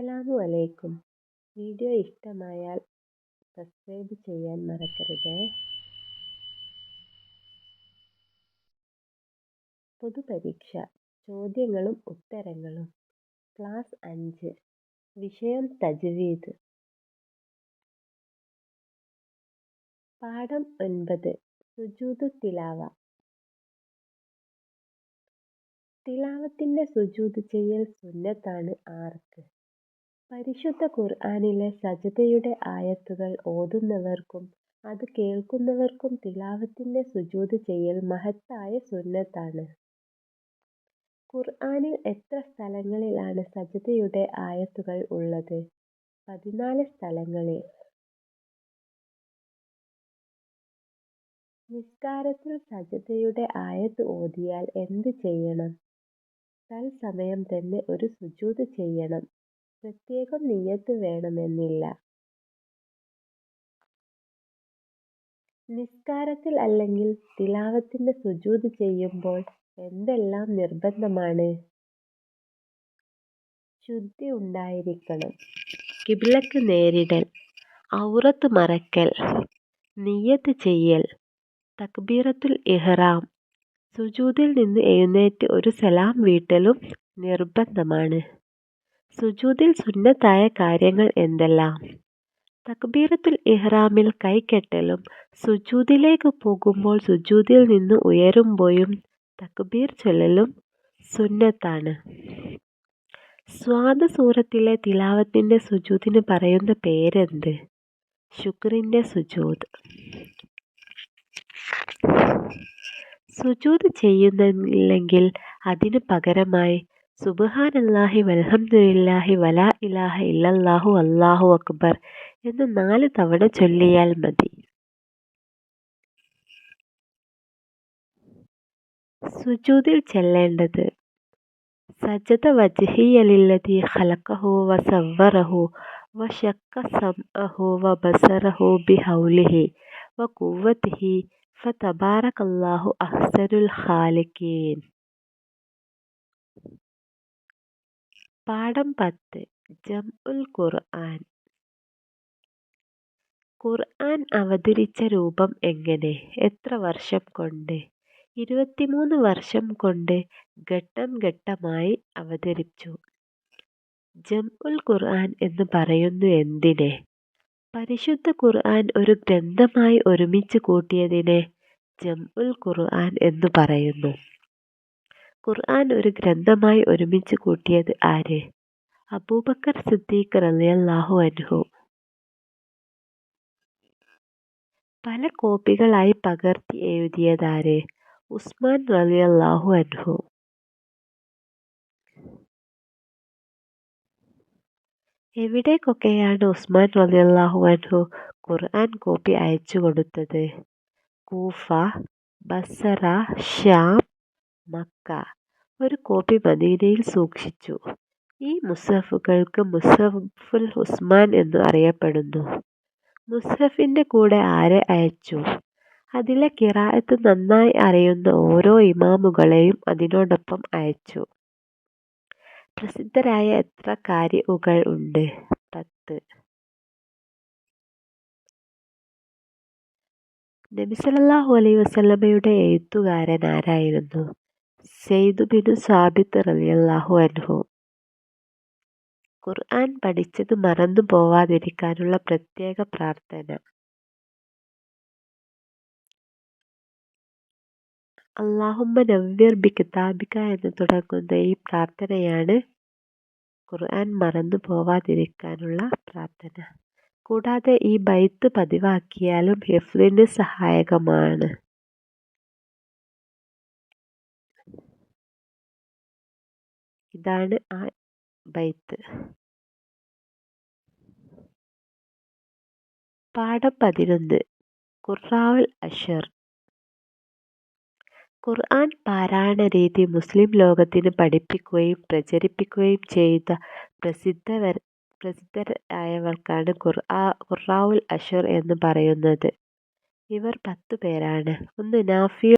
അസ്സലാമു അലൈക്കും. വീഡിയോ ഇഷ്ടമായാൽ സബ്സ്ക്രൈബ് ചെയ്യാൻ മറക്കരുത്. പൊതുപരീക്ഷ ചോദ്യങ്ങളും ഉത്തരങ്ങളും ക്ലാസ് 5 വിഷയം തജ്വീദ്. പാഠം 9 സുജൂദ് തിലാവ. തിലാവത്തിന്റെ സുജൂദ് ചെയ്യൽ സുന്നത്താണ് ആർക്ക്? പരിശുദ്ധ ഖുർആനിലെ സജദയുടെ ആയത്തുകൾ ഓതുന്നവർക്കും അത് കേൾക്കുന്നവർക്കും തിലാവത്തിന്റെ സുജൂദ് ചെയ്യൽ മഹത്തായ സുന്നത്താണ്. ഖുർആനിൽ എത്ര സ്ഥലങ്ങളിലാണ് സജദയുടെ ആയത്തുകൾ ഉള്ളത്? 14 സ്ഥലങ്ങളിൽ. നിസ്കാരത്തിൽ സജദയുടെ ആയത്ത് ഓതിയാൽ എന്ത് ചെയ്യണം? തൽസമയം തന്നെ ഒരു സുജൂദ് ചെയ്യണം. പ്രത്യേകം നിയ്യത്ത് വേണമെന്നില്ല. നിസ്കാരത്തിൽ അല്ലെങ്കിൽ തിലാവത്തിന്റെ സുജൂദ് ചെയ്യുമ്പോൾ എന്തെല്ലാം നിർബന്ധമാണ്? ശുദ്ധി ഉണ്ടായിരിക്കണം. ഖിബ്ലക്ക് നേരിടൽ, ഔറത്ത് മറയ്ക്കൽ, നിയ്യത്ത് ചെയ്യൽ, തക്ബീറത്തുൽ ഇഹ്റാം, സുജൂദിൽ നിന്ന് എഴുന്നേറ്റ് ഒരു സലാം വീട്ടലും നിർബന്ധമാണ്. സുജൂദിൽ സുന്നത്തായ കാര്യങ്ങൾ എന്തെല്ലാം? തക്ബീറത്തുൽ ഇഹ്റാമിൽ കൈകെട്ടലും സുജൂദിലേക്ക് പോകുമ്പോൾ സുജൂദിൽ നിന്ന് ഉയരുമ്പോഴും തക്ബീർ ചൊല്ലലും സുന്നത്താണ്. സ്വാദ് സൂറത്തിലെ തിലാവത്തിന്റെ സുജൂദിന് പറയുന്ന പേരെന്ത്? ശുക്രിന്റെ സുജൂദ്. സുജൂദ് ചെയ്യുന്നില്ലെങ്കിൽ അതിനു പകരമായി സുബ്ഹാനല്ലാഹി വൽഹംദുലില്ലാഹി വലാ ഇലാഹ ഇല്ലല്ലാഹു അല്ലാഹു അക്ബർ എന്ന് 4 തവണ ചൊല്ലിയാൽ മതി. സുജൂദിൽ ചൊല്ലേണ്ടത് സജദ വജ്ഹിയ ലില്ലദീ ഖലഖഹു വസവ്വറഹു വശഖ സമഅഹു വബസറഹു ബിഹൗലിഹി വഖുവ്വതിഹി ഫതബാറകല്ലാഹു അഹ്സനുൽ ഖാലിഖീൻ. പാഠം 10 ജംഉൽ ഖുർആൻ. ഖുർആൻ അവതരിച്ച രൂപം എങ്ങനെ? എത്ര വർഷം കൊണ്ട്? 23 വർഷം കൊണ്ട് ഘട്ടം ഘട്ടമായി അവതരിച്ചു. ജംഉൽ ഖുർആൻ എന്ന് പറയുന്നു എന്തിനെ? പരിശുദ്ധ ഖുർആൻ ഒരു ഗ്രന്ഥമായി ഒരുമിച്ച് കൂട്ടിയതിനെ ജംഉൽ ഖുർആൻ എന്ന് പറയുന്നു. ഖുർആൻ ഒരു ഗ്രന്ഥമായി ഒരുമിച്ച് കൂട്ടിയത് ആര്? അബൂബക്കർ സിദ്ദീഖ് റളിയല്ലാഹു അൻഹു. പല കോപ്പികളായി പകർത്തി എഴുതിയതാര്? ഉസ്മാൻ റളിയല്ലാഹു അൻഹു. എവിടേക്കൊക്കെയാണ് ഉസ്മാൻ റളിയല്ലാഹു അൻഹു ഖുർആൻ കോപ്പി അയച്ചു കൊടുത്തത്? Kufa, Basra, Sham, Mecca. ഒരു കോപ്പി മദീനയിൽ സൂക്ഷിച്ചു. ഈ മുസ്ഹഫുകൾക്ക് മുസ്ഹഫുൽ ഉസ്മാൻ എന്നു അറിയപ്പെടുന്നു. മുസ്ഹഫിന്റെ കൂടെ ആരെ അയച്ചു? അതിലെ ഖിറാഅത്ത് നന്നായി അറിയുന്ന ഓരോ ഇമാമുകളെയും അതിനോടൊപ്പം അയച്ചു. പ്രസിദ്ധരായ എത്ര ഖാരിഉകൾ ഉണ്ട്? 10. നബി സല്ലല്ലാഹു അലൈഹി വസല്ലമയുടെ എഴുത്തുകാരൻ ആരായിരുന്നു? സയ്യിദ് ബിനു സാബിത്ത് റളിയല്ലാഹു അൻഹു. ഖുർആൻ പഠിച്ചത് മറന്നു പോവാതിരിക്കാനുള്ള പ്രത്യേക പ്രാർത്ഥന. അല്ലാഹുമ്മ നവ്വിർ ബികിതാബിക എന്ന് തുടങ്ങുന്ന ഈ പ്രാർത്ഥനയാണ് ഖുർആൻ മറന്നു പോവാതിരിക്കാനുള്ള പ്രാർത്ഥന. കൂടാതെ ഈ ബൈത്ത് പതിവാക്കിയാലും ഹിഫ്ളിന് സഹായകമാണ്. ഇതാണ് ആ ബൈത്ത്. പാഠം 11 ഖുർആഉൽ അശ്ർ. ഖുർആൻ പാരായണ രീതി മുസ്ലിം ലോകത്തിന് പഠിപ്പിക്കുകയും പ്രചരിപ്പിക്കുകയും ചെയ്ത പ്രസിദ്ധരായവർക്കാണ് ഖുർആഉൽ അശ്ർ എന്ന് പറയുന്നത്. ഇവർ 10 പേരാണ്. 1 നാഫിഉ